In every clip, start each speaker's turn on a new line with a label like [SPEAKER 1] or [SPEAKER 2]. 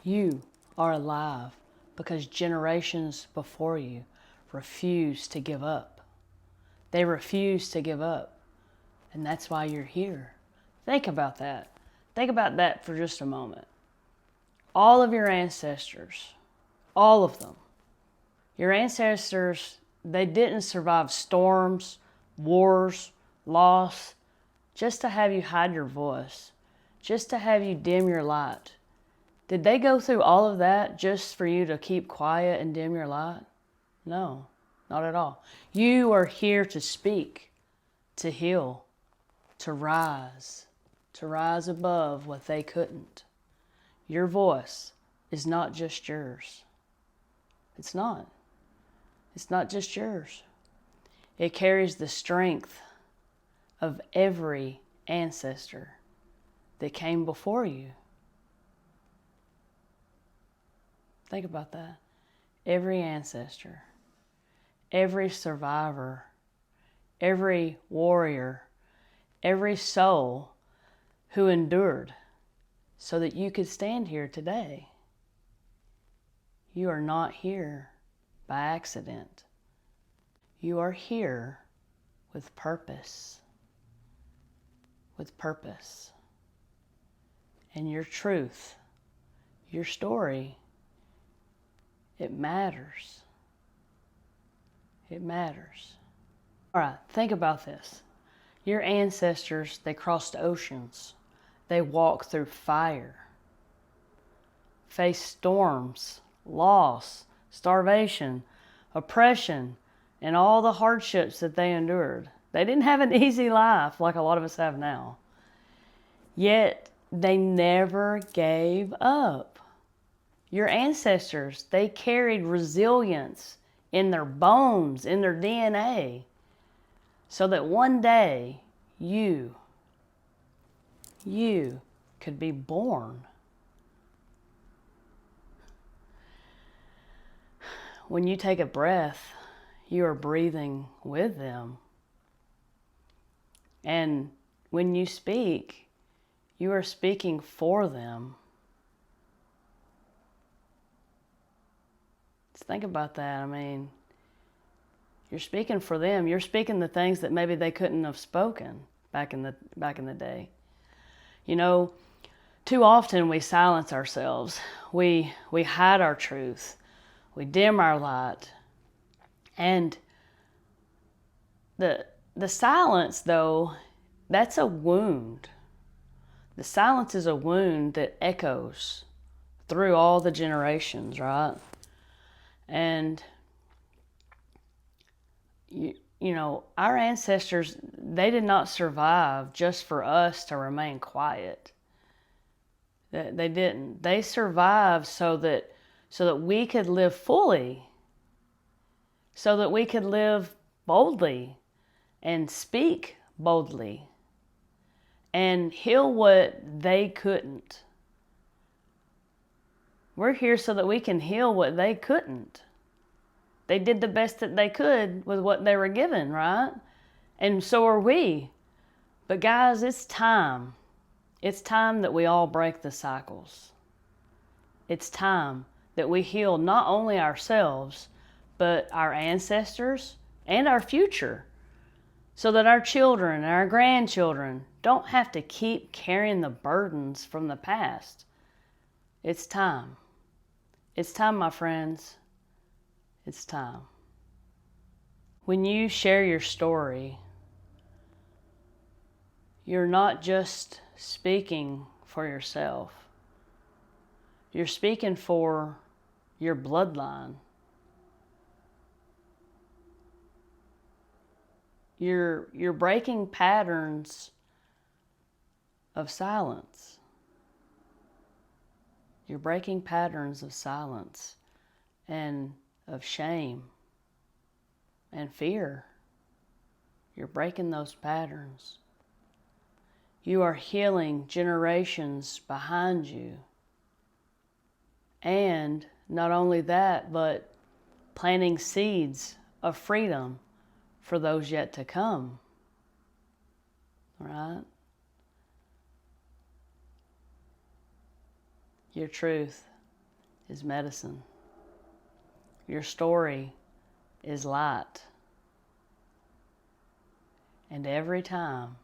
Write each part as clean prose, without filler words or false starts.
[SPEAKER 1] You are alive because generations before you refused to give up. They refused to give up, and that's why you're here. Think about that. Think about that for just a moment. All of your ancestors, all of them, your ancestors, they didn't survive storms, wars, loss, just to have you hide your voice, just to have you dim your light. Did they go through all of that just for you to keep quiet and dim your light? No, not at all. You are here to speak, to heal, to rise above what they couldn't. Your voice is not just yours. It's not. It's not just yours. It carries the strength of every ancestor that came before you. Think about that. Every ancestor, every survivor, every warrior, every soul who endured so that you could stand here today. You are not here by accident. You are here with purpose. With purpose. And your truth, your story, it matters. It matters. All right, think about this. Your ancestors, they crossed oceans. They walked through fire, faced storms, loss, starvation, oppression, and all the hardships that they endured. They didn't have an easy life like a lot of us have now. Yet, they never gave up. Your ancestors, they carried resilience in their bones, in their DNA, so that one day you could be born. When you take a breath, you are breathing with them. And when you speak, you are speaking for them. Just think about that. I mean, you're speaking for them. You're speaking the things that maybe they couldn't have spoken back in the day. You know, too often we silence ourselves. We hide our truth. We dim our light. And the silence, though, that's a wound. The silence is a wound that echoes through all the generations, right? And you know, our ancestors, they did not survive just for us to remain quiet. They didn't. They survived so that we could live fully, so that we could live boldly and speak boldly and heal what they couldn't. We're here so that we can heal what they couldn't. They did the best that they could with what they were given, right? And so are we. But guys, it's time. It's time that we all break the cycles. It's time that we heal not only ourselves, but our ancestors and our future, so that our children and our grandchildren don't have to keep carrying the burdens from the past. It's time. It's time, my friends. It's time. When you share your story, you're not just speaking for yourself. You're speaking for your bloodline. You're breaking patterns of silence. You're breaking patterns of silence and of shame and fear. You're breaking those patterns. You are healing generations behind you. And not only that, but planting seeds of freedom for those yet to come. All right? Your truth, is medicine. Your story is light. And every time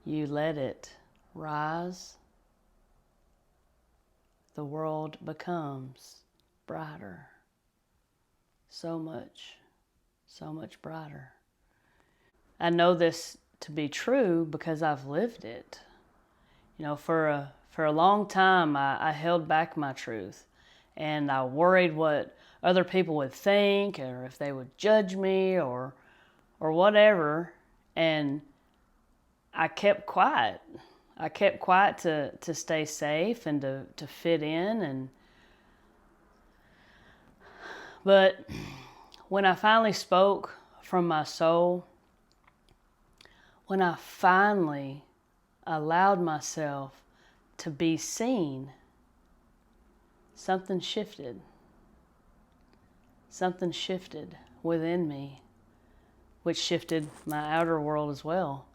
[SPEAKER 1] you let it rise, the world becomes brighter. So much brighter. I know this to be true because I've lived it. You know, for a long time, I held back my truth, and I worried what other people would think, or if they would judge me, or whatever. And I kept quiet. I kept quiet to stay safe and to fit in. But when I finally spoke from my soul, when I finally allowed myself to be seen, something shifted. Something shifted within me, which shifted my outer world as well.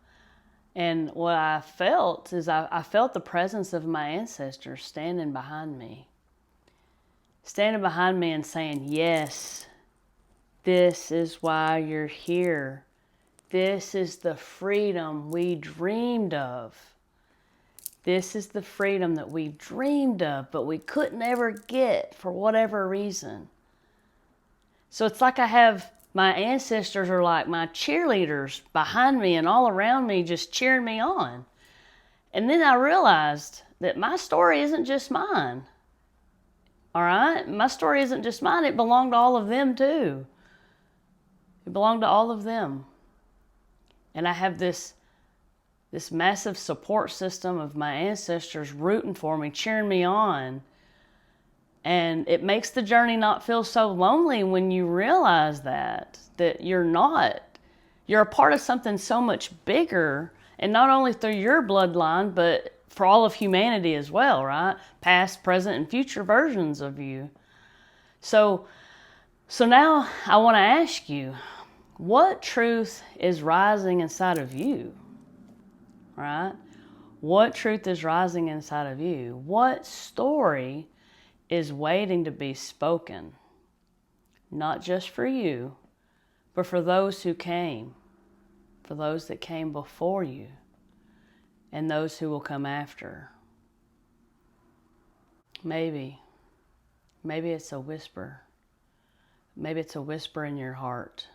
[SPEAKER 1] And what I felt is I felt the presence of my ancestors standing behind me. Standing behind me and saying, yes, this is why you're here. This is the freedom we dreamed of. This is the freedom that we dreamed of, but we couldn't ever get for whatever reason. So it's like I have my ancestors are like my cheerleaders behind me and all around me just cheering me on. And then I realized that my story isn't just mine. All right? My story isn't just mine. It belonged to all of them too. It belonged to all of them. And I have this massive support system of my ancestors rooting for me, cheering me on. And it makes the journey not feel so lonely when you realize that you're not. You're a part of something so much bigger, and not only through your bloodline, but for all of humanity as well, right? Past, present, and future versions of you. So now I want to ask you, what truth is rising inside of you, right? What truth is rising inside of you? What story is waiting to be spoken? Not just for you, but for those who came, for those that came before you, and those who will come after. Maybe it's a whisper. Maybe it's a whisper in your heart.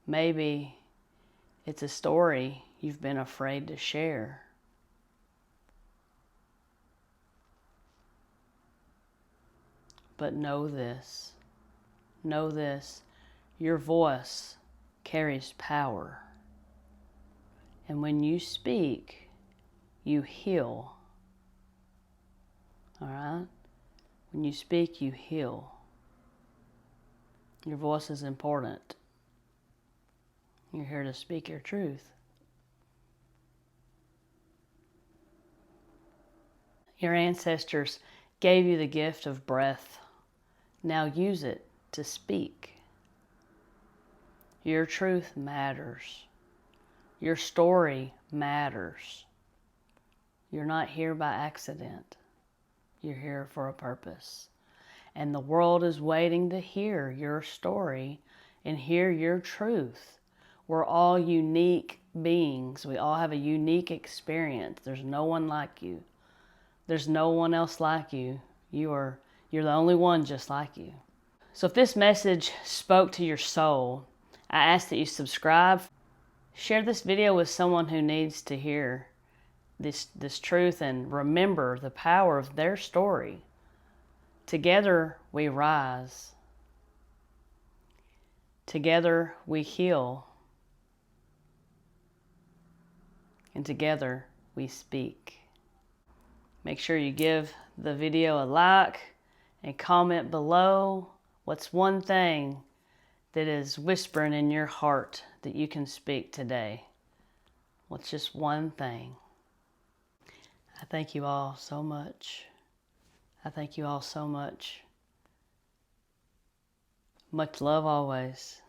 [SPEAKER 1] Maybe it's a story you've been afraid to share. But know this, your voice carries power. And when you speak, you heal. All right? When you speak, you heal. Your voice is important. You're here to speak your truth. Your ancestors gave you the gift of breath. Now use it to speak. Your truth matters. Your story matters. You're not here by accident. You're here for a purpose. And the world is waiting to hear your story and hear your truth. We're all unique beings. We all have a unique experience. There's no one like you. There's no one else like you. You're the only one just like you. So if this message spoke to your soul, I ask that you subscribe. Share this video with someone who needs to hear this truth and remember the power of their story. Together we rise. Together we heal. And together we speak. Make sure you give the video a like and comment below what's one thing that is whispering in your heart that you can speak today. What's just one thing? I thank you all so much. I thank you all so much. Much love always.